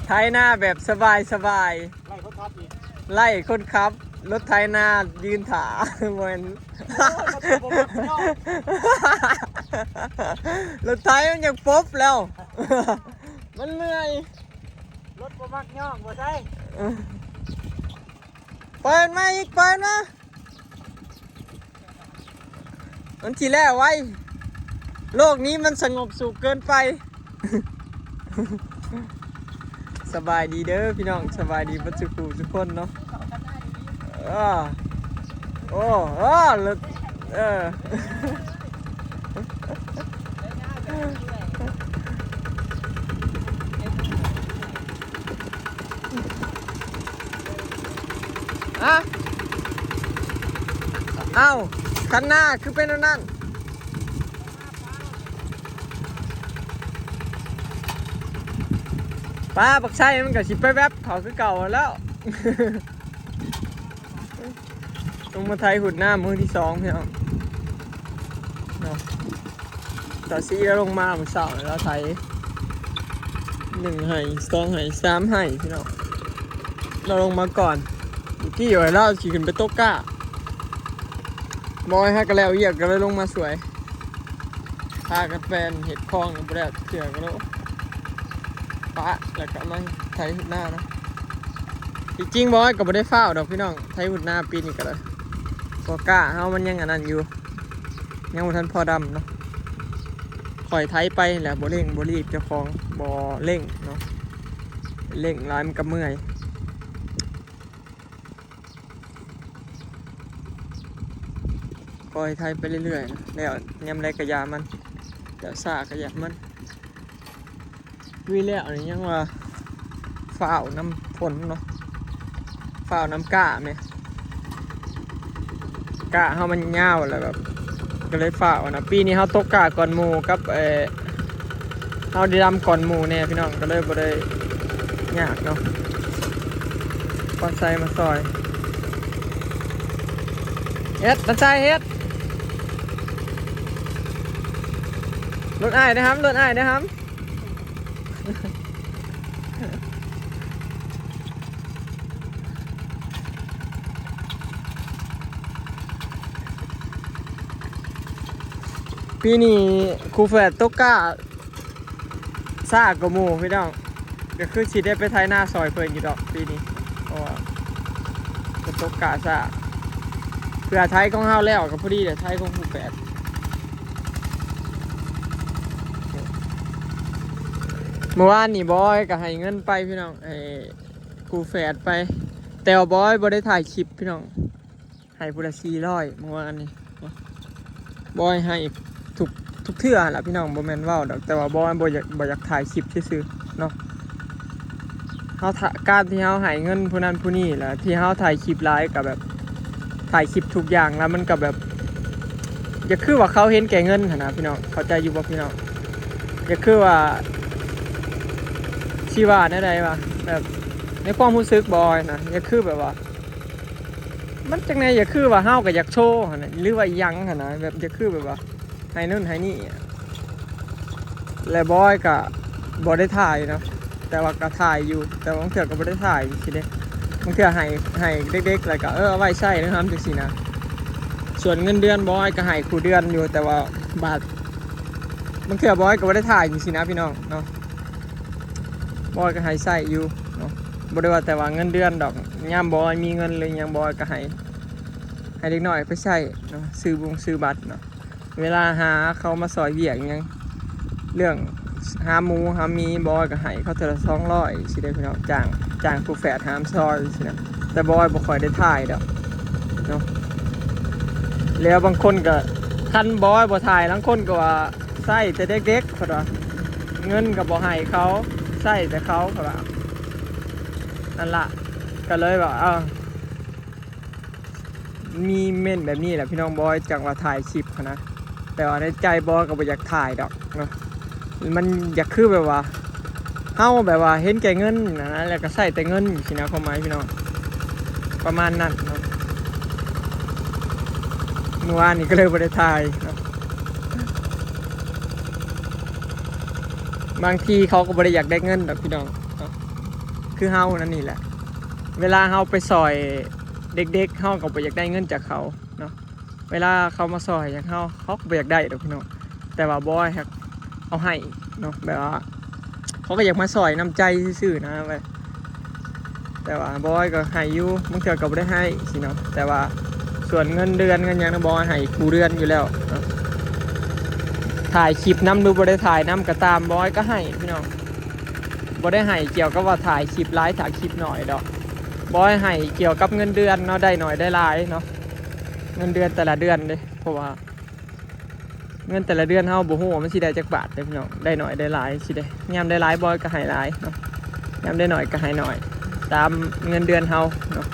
ไถนาแบบสบายสบายไล่เขาทับอีกไล่คนขับรถไถนายืนถาเหมือนรถไถมันยังป๊บแล้ว มันเมื่อยรถบ่มักย่องบ่ใช่เปิดมาอีกเปิดมามันทีแรกไว้โลกนี้มันสงบสุขเกินไป สบายดีเด้อพี่น้องสบายดีบัดสุขทุกคนเนาะโอ้รถเอ้าคันหน้าคือเป็นอันนั้นป้าปักไส้มันก็สิไปแวบเขาคือเก่าแล้วต้องมาไทยหุ่นหน้ามือที่2พี่น้องเนาะต่อซีแล้วลงมาเหมือนเสาแล้วไทย1 ไห่ 2 ไห่ 3 ไห่พี่น้องเราลงมาก่อนที่อยู่แล้วขี่ขึ้นไปโต๊ะก้าบอยฮะก็แล้วเอียกก็เลยลงมาสวยพากันแฟนเห็ดคลองบริษัทเถื่อนกันแล้วปะแล้วก็มาไทยหุ่นหน้านะจริงๆบอยก็ไม่ได้เฝ้าดอกพี่น้องไทยหุ่นหน้าปีนี้ก็เลยโต๊ะก้าเฮามันยังอันนั้นอยู่ยังบ่ทันพอดำเนาะคอยไทยไปแหละบ่เร่งบ่รีบเจ้าของบ่เร่งเนาะเร่งร้ายมันก็เมื่อยคอยไทยไปเรื่อยๆนะแล้วยำไรกระยามันเดี๋ยวซากระยามันวิแล้วนี่ยังว่าฝ้าวน้ำฝนเนาะฝ้าวน้ำก้าไหมก้าเฮามันยาวแล้วแบบก็เลยฝ้าวนะปีนี้เฮาตกก้าก่อนหมู่กับเฮาได้ดำก่อนหมู่เนี่ยพี่น้องก็เลยบ่ได้ยากเนาะก่อนใส่มาซอยเฮ็ดมันใส่เฮ็ดรถอ้ายนะครับรถอ้ายนะครับปีนี้ครูแฝดตกก้าซ่ากระโมพี่น้องก็คือสิได้ไปไทยหน้าซอยเพิ่นอยู่ดอกปีนี้เพราะว่าจะตกก้าซ่าเพื่อไทยของเฮาแล้วก็พอดีแต่ไทยของครูแฝดเมื่อวานนี่บอยก็ให้เงินไปพี่น้องให้ครูแฝดไปแต่ว่าบอยบ่ได้ถ่ายคลิปพี่น้องให้พุละ400เมื่อวานนี้บอยให้ทุกเทื่อแหละพี่น้องบ่แม่นเว้าดอกแต่ว่าบ่อยากถ่ายคลิปซื่อๆเนาะเฮาการที่เฮาให้เงินผู้นั้นผู้นี้แหละที่เฮาถ่ายคลิปหลายก็แบบถ่ายคลิปทุกอย่างแล้วมันก็แบบอย่าคือว่าเขาเห็นแก่เงินหั่นนะพี่น้องเข้าใจอยู่บ่พี่น้องอย่าคือว่าชีว่าได้วะแบบในความรู้สึกบอยนะอย่าคือแบบว่ามันจังได๋อย่าคือว่าเฮาก็อยากโชว์หั่นน่ะหรือว่าหยังหั่นนะแบบอย่าคือแบบว่าให้นู่นให้นี่และบอยก็บ่ได้ถ่ายเนาะแต่ว่าก็ถ่ายอยู่แต่บางเทื่อก็บ่ได้ถ่ายสิเด้บางเทื่อให้เด็กๆแล้วก็เอาไว้ใช้นะครับจังซี่นะส่วนเงินเดือนบอยก็ให้คู่เดือนอยู่แต่ว่าบาทบางเทื่อบอยก็บ่ได้ถ่ายจังซี่นะพี่น้องเนาะบอยก็ให้ใช้อยู่เนาะบ่ได้ว่าแต่ว่าเงินเดือนดอกยามบอยมีเงินเลยยังบอยก็ให้เด็กน้อยไปใช้เนาะซื้อบัตรเนาะเวลาหาเขามาซอยเวียกยังเรื่องหาหมูหามีบอยก็ให้เขาเท่าละ200สิได้พี่น้องจ้างผู้แฝดหามซอยสินะแต่บอยบ่ค่อยได้ถ่ายดอกเนาะแล้วบางคนก็คันบอยบ่ถ่ายบางคนก็ว่าใส่แต่เด็กๆเพิ่นว่าเงินก็บ่ให้เขาใส่แต่เขาเพิ่นว่านั่นล่ะก็เลยว่ามีเม่นแบบนี้แหละพี่น้องบอยจังว่าถ่ายคลิปนะแต่ว่าในใจบอยก็บ่อยากถ่ายดอกเนาะมันอยากคือแบบว่าเฮาแบบว่าเห็นแก่เงินนะแล้วก็ใส่แต่เงินสินะความหมายพี่น้องประมาณนั้นเนาะเมื่อวานนี้ก็เลยบ่ได้ถ่ายเนาะบางทีเขาก็บ่ได้อยากได้เงินดอกพี่น้องเนาะ คือเฮานั่นนี่แหละเวลาเฮาไปซอยเด็กๆเฮาก็บ่อยากได้เงินจากเขาเนาะเวลาเขามาซอยอย่างเขาก็บ่อยากได้ดอกพี่น้องแต่ว่าบอยครับเอาให้เนาะแบบว่าเขาก็อยากมาซอยน้ำใจซื่อๆนะไปแต่ว่าบอยก็ให้อยู่บางเทื่อก็บ่ได้ให้สิเนาะแต่ว่าส่วนเงินเดือนเงินหยังนะบอยให้กูเดือนอยู่แล้วเนาะถ่ายคลิปน้ำดูบ่ได้ถ่ายน้ำก็ตามบอยก็ให้พี่น้องบ่ได้ให้เกี่ยวกับว่าถ่ายคลิปไลฟ์ถ่ายคลิปหน่อยดอกบอยให้เกี่ยวกับเงินเดือนเนาะได้หน่อยได้หลายเนาะเงินเดือนแต่ละเดือนเด้เพราะว่าเงินแต่ละเดือนเฮาบ่ฮู้ว่ามันสิได้จักบาทเด้พี่น้องได้หน่อยได้หลายสิได้ยามได้หลายบอยก็ให้หลายเนาะยามได้หน่อยก็ให้หน่อยตามเงินเดือนเฮาเนาะ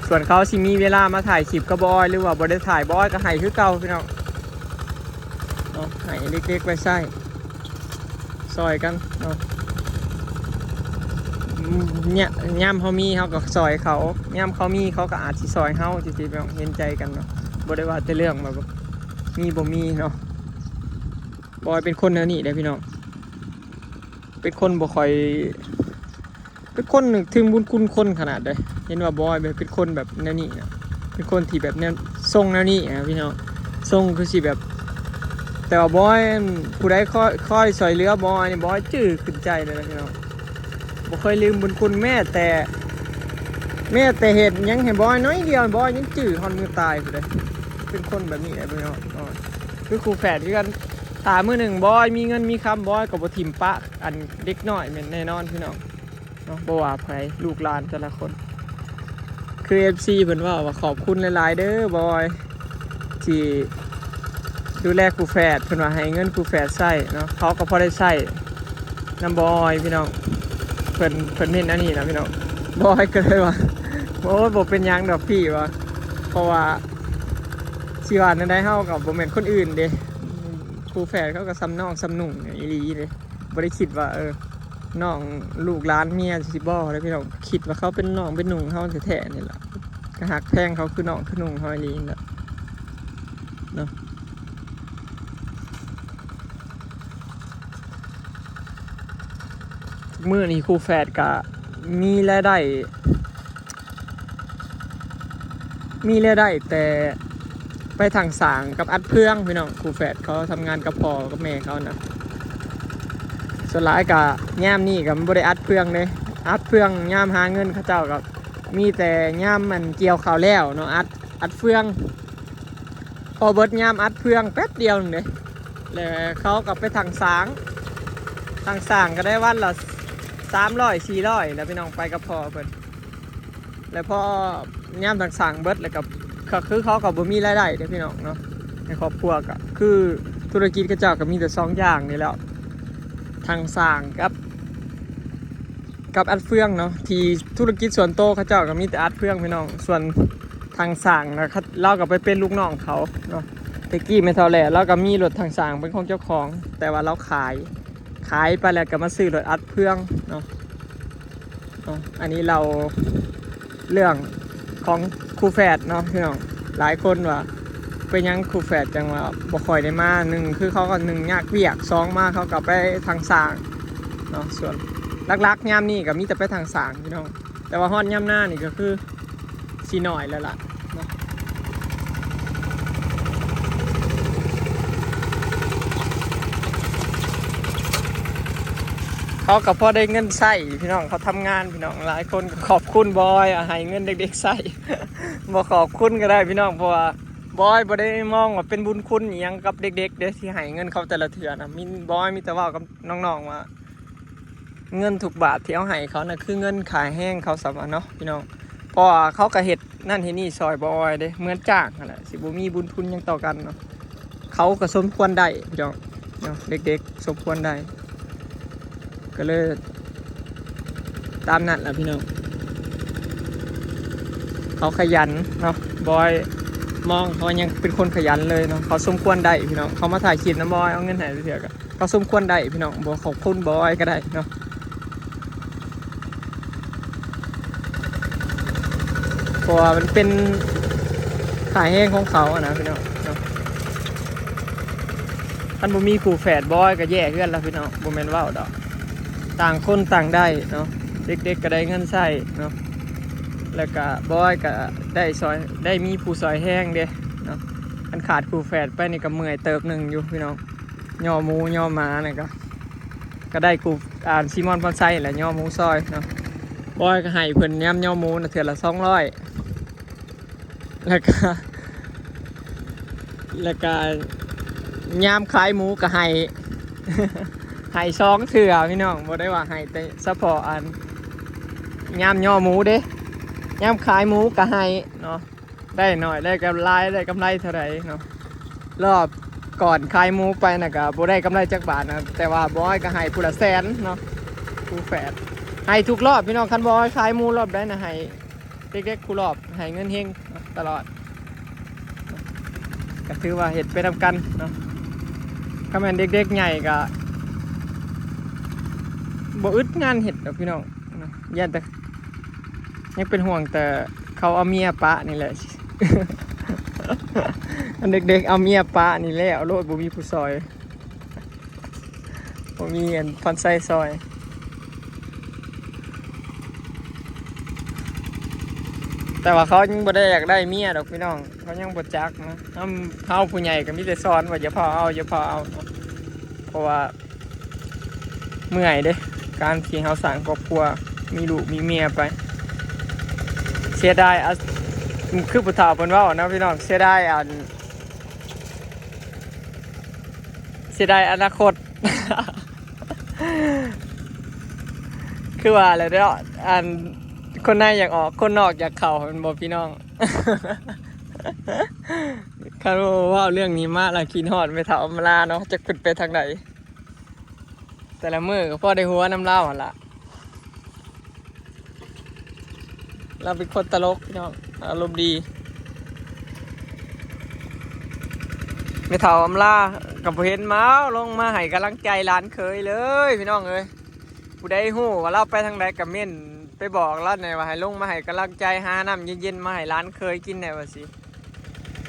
ส่วนเขาสิมีเวลามาถ่ายคลิปกับบอยหรือว่าบ่ได้ถ่ายบอยก็ให้คือเก่าพี่น้องเนาะให้เล็กๆไว้ใช้ซอยกันเนาะเนี่ยย่ำเขามีเขาก็ซอยเขาย่ำเขามีเขาก็อาจสิซอยเขาจริงๆพี่น้องเห็นใจกันเนาะบ่ได้ว่าแต่เรื่องแบบมีบ่มีเนาะบอยเป็นคนแนวนี้เด้พี่น้องเป็นคนบ่ค่อยเป็นคนนึกถึงบุญคุณคนขนาดใดเห็นว่าบอยแบบเป็นคนแบบแนวนี้นะเป็นคนที่แบบแนวทรงแนวนี้นะพี่น้องทรงคือสิแบบแต่ว่าบอยผู้ใดค่อยซอยเหลือบอยนี่บอยจื้อขึ้นใจเลยนะพี่น้องบ่เคยลืมบุญคุณแม่แต่เห็นยังเห็นบอยน้อยเดียวบอยยังจื้อฮอนมือตายผู้ใดเป็นคนแบบนี้นะพี่น้องคือครูแฝดคือกันตามือหนึ่งบอยมีเงินมีคำบอยกับบ่ทิมปะอันเด็กน้อยแน่นอนพี่น้องเนาะบ่ว่าไผลูกหลานแต่ละคนคือ FC เพิ่นว่าขอบคุณหลายๆเด้อบอยที่ดูแลครูแฝดเพิ่นว่าให้เงินครูแฝดใช้เนาะเขาก็พอได้ใช้น้ำบอยพี่น้องเพิ่นเห็นอันนี้นะพี่น้องบอยก็เลยว่าโอ้บ่เป็นหยังดอกพี่ว่าเพราะว่าสิว่านั่นได้เฮากับบ่แม่นคนอื่นเด้ครูแฝดเขาก็ซ้ำน้องซ้ำหนุ่งอีหลีเลยบ่ได้คิดว่าน้องลูกหลานเมียสิบ่เลยพี่น้องคิดว่าเขาเป็นน้องเป็นหนุ่งเฮาแท้ๆนี่แหละก็หักแพงเขาคือน้องคือหนุ่งเฮาอีหลีนั่นแหละเนาะมื้อนี้ครูแฝดก็มีรายได้แต่ไปทางสางกับอัดเพื่องพี่น้องครูแฝดเขาทำงานกับพ่อกับแม่เขานะส่วนหลายกับย่ามนี่กับบ่ได้อัดเพื่องเลยอัดเพื่องย่ามหาเงินเขาเจ้ากับมีแต่ย่ามมันเกี่ยวข้าวแล้วเนาะอัดเฟืองพอเบิดย่ามอัดเพื่องแป๊บเดียวนึงเลยแล้วเขากับไปทางสางก็ได้วันละ300-400แล้วพี่น้องไปกับพ่อเพิ่นแล้วพอย่ามทางสางเบิดแล้วกับก็คือเขากับบ่มีรายได้เด้อพี่น้องเนาะในครอบครัวก็คือธุรกิจเขาเจ้าก็มีแต่2อย่างนี่แหล้วทางสร้างกับอัดเฟืองเนาะที่ธุรกิจส่วนโตเขาเจ้าก็มีแต่อัดเฟืองพี่น้องส่วนทางสร้างนะเราก็ไปเป็นลูกน้องเขาเนาะตะกี้ไม่เท่าแหล่เราก็มีรถทางสร้างเป็นของเจ้าของแต่ว่าเราขายไปแล้วก็มาซื้อรถอัดเฟืองเนาะอันนี้เราเรื่องของครูแฝดเนาะพี่น้องหลายคนว่าเป็นยังครูแฝดจังว่าบ่ค่อยได้มาหนึ่งคือเขาก็1ยากเวียก2มาเขาก็ไปทางสร้างเนาะส่วนลักๆยามนี่ก็มีแต่ไปทางสร้างพี่น้องแต่ว่าฮอดยามหน้านี่ก็คือสิหน่อยแล้วล่ะเนาะเขาก็พอได้เงินใช้พี่น้องเขาทำงานพี่น้องหลายคนก็ขอบคุณบอยให้เงินเด็กๆใช้ บ่ขอบคุณก็ได้พี่น้องเพราะว่าบอยบ่ได้มองว่าเป็นบุญคุณอหยังกับเด็กๆเด้ที่ให้เงินเขาแต่ละเทื่อนะบอยมีแต่ว่ากับน้องๆว่าเงินทุกบาทที่เอาให้เขานะคือเงินขายแห้งเขาสำคัญเนาะพี่น้องเพราะว่าเขาก็เฮ็ดนั่นเฮ็ดนี่ซอยบอยเด้เหมือนจ้างนั่นแหละสิบ่มีบุญคุณหยังต่อกันเนาะเขาก็สมควรได้พี่น้องเนาะเด็กๆสมควรได้ก็เลยตามนั้นแหละพี่น้องเขาขยันเนาะบอยมองเขายังเป็นคนขยันเลยเนาะเขาสมควรได้พี่น้องเขามาถ่ายคลิปนะบอยเอาเงินให้เถื่อกันเขาสมควรได้พี่น้องบอกขอบคุณบอยก็ได้เนาะเพราะว่ามันเป็นขายแห้งของเขาอะนะพี่น้องเนาะท่านบ่มีครูแฝดบอยก็แย่เพื่อนแล้วพี่น้องบ่แม่นว่าวดอกต่างคนต่างได้เนาะ เด็กๆก็ได้เงินใช้เนาะแล้วก็บอยก็ได้ซอยได้มีผู้ซอยแห้งเด้เนาะอันขาดครูแฝดไปนี่ก็เมื่อยเติบหนึ่งอยู่พี่น้องย่อหมูย่อหมาเนี่ยก็ได้กูซีมอนพอนไซแหละย่อหมูซอยเนาะบอยก็ให้เพิ่นย่ำย่อหมูนะเถื่อละ200แล้วก็ย่ำขายหมูก็ให้ ให้2เถื่อพี่น้องบ่ได้ว่าให้แต่เฉพาะอันย่ำย่อหมูเด้ย่ำขายหมูก็ให้เนาะได้หน่อยได้กำไรเท่าไหร่เนาะรอบก่อนขายหมูไปนะก็บ่ได้กำไรจักบาทนะแต่ว่าบอยก็ให้ผู้ละแสนเนาะผู้แฝดให้ทุกรอบพี่น้องคันบอยขายหมูรอบได้นะให้เด็กๆคู่รอบให้เงินเฮงตลอดก็ถือว่าเฮ็ดไปทำกันเนาะถ้าแม่นเด็กๆใหญ่ก็บ่อึดงานเฮ็ดดอกพี่น้องเนาะย่านแต่ยังเป็นห่วงแต่เขาเอาเมียปะนี่แหละ อันเด็กๆเอาเมียปะนี่แหละเอาโลดบ่มีผู้ซอยบ่มีอันฟันไส้ซอยแต่ว่าเขายังบ่ได้อยากได้เมียดอกพี่น้องเขายังบ่จักนะเฮาผู้ใหญ่ก็มีแต่สอนว่าอย่าพอเอาเนาะเพราะว่าเมื่อยเด้การที่เฮาสร้างครอบครัวมีลูกมีเมียไปเสียดายคือผู้เฒ่าเพิ่นเว้านะพี่น้องเสียดายอนาคต คือว่าอะไรเด้อคนในอยากออกคนนอกอยากเข้าเป็นบ่พี่น้อง คันว่าเรื่องนี้มาแล้วคิดฮอดไม่เฒ่าอำลาเนาะจะขึ้นไปทางไหนแต่ละมื้อก็พอได้หัวน้ำเล่าหั่นล่ะเราเป็นคนตลกพี่น้องอารมณ์ดีไม่เท่าอำลากับเห็นเมาลงมาให้กำลังใจหลานเคยเลยพี่น้องเอ้ยผู้ใดฮู้ว่าเราไปทางใดกับเม่นไปบอกเราหน่อยว่าให้ลงมาให้กำลังใจหาน้ำเย็นๆมาให้หลานเคยกินหน่อยว่าสิ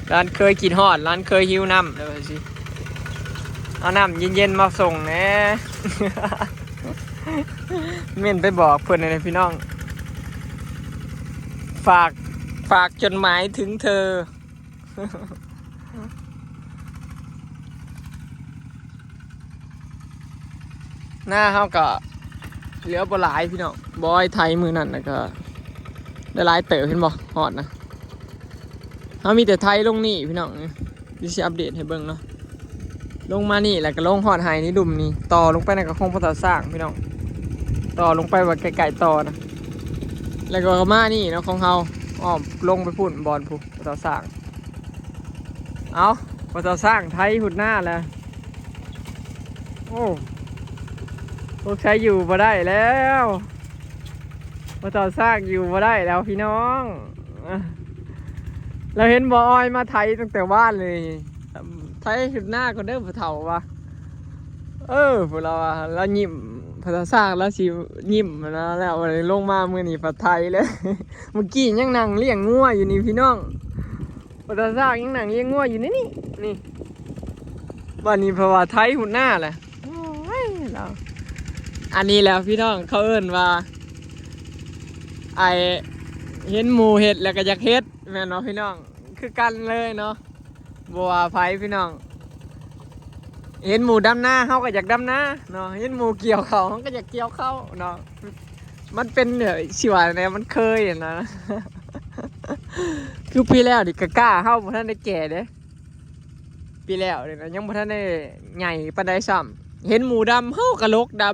หลานเคยกินฮอดหลานเคยหิวน้ำเลยว่าสิเอาน้ำเย็นๆมาส่งแหน่ เม่นไปบอกเพื่อนเลยพี่น้องฝากจดหมายถึงเธอ หน้าเขาก็เหลือบ่หลายพี่น้องบอยไทยมือนั่นนะก็ได้หลายเต๋อเห็นบ่ฮอดนะเขามีแต่ไทยลงนี่พี่น้องดิฉันอัปเดตให้เบิ่งเนาะลงมานี่แล้วก็ลงฮอดไฮนี่ดุมนี่ต่อลงไปในกระคงพระตาสร้างพี่น้องต่อลงไปว่าไกลๆต่อนะแล้วก็มานี่เนาะของเขาอ้อมลงไปพุ่นบอลผู้พระตาสร้างเอาพระตาสร้างไทยหุ่นหน้าแล้วโอ้พวกใช้อยู่มาได้แล้วมาต่อสร้างอยู่มาได้แล้วพี่น้องเราเห็นบอยมาไทยตั้งแต่บ้านเลยไทยชุดหน้าก็เด้อผู้เฒ่าวะพวกเราเรายิ้มภาษาสร้างแล้วสิยิ้มนะแล้วลงมาเมื่อนี้ภาษาไทยเลย เมื่อกี้ยังนั่งเลี้ยงงัวอยู่นี่พี่น้องภาษาสร้างยังนั่งเลี้ยงงัวอยู่นี่วันนี้ภาษาไทยหุ่นหน้าแหละเราอันนี้แล้วพี่น้องเขาเอิ้นว่าไอเห็นหมูเห็ดแล้วก็อยากเห็ดแม่นเนาะพี่น้องคือกันเลยเนาะบัวไฟพี่น้องเห็นหมูดำหน้าเขาก็อยากดำหน้าเนาะเห็นหมูเกี่ยวเขาเขาก็อยากเกี่ยวเขาเนาะมันเป็นชีวะเนี่ยมันเคยนะ คือปีแล้วดิกล้าเข้าบ่ทันได้แก่เด้ปีแล้วเนี่ยยังบ่ทันได้ใหญ่ปานใดซ้ำเห็นหมูดำเฮากะโลกด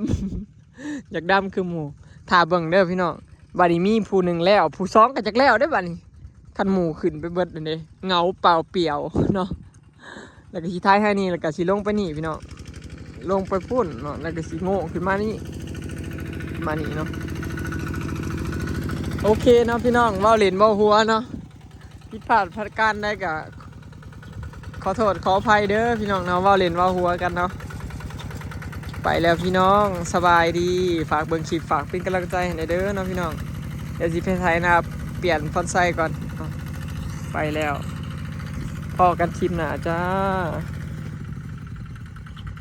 ำ อยากดำคือหมูถ้าเบิ่งเด้อพี่น้องบัดนี้มีผู้หนึ่งแล้วผู้สองก็จักแล้วได้อบัดนี้คันหมูขึ้นไปเบิดเลยเงาเปล่าเปลี่ยวเนาะแล้วก็สิท้ายให้นี่แล้วก็สิลงไปนี่พี่น้องลงไปพุ่นเนาะแล้วก็สิโง่ขึ้นมานี่เนาะโอเคเนาะพี่น้องเว้าเล่นเว้าหัวเนาะผิดพลาดประการใดก็ขอโทษขออภัยเด้อพี่น้องเนาะเว้าเล่นเว้าหัวกันเนาะไปแล้วพี่น้องสบายดีฝากเบิ่งคลิปฝากเป็นกำลังใจให้เด้อเนาะพี่น้องเดี๋ยวสิไปไทยนะครับเปลี่ยนฟอนต์ไซส์ก่อนไปแล้วพอกันคลิปหน้าจ้า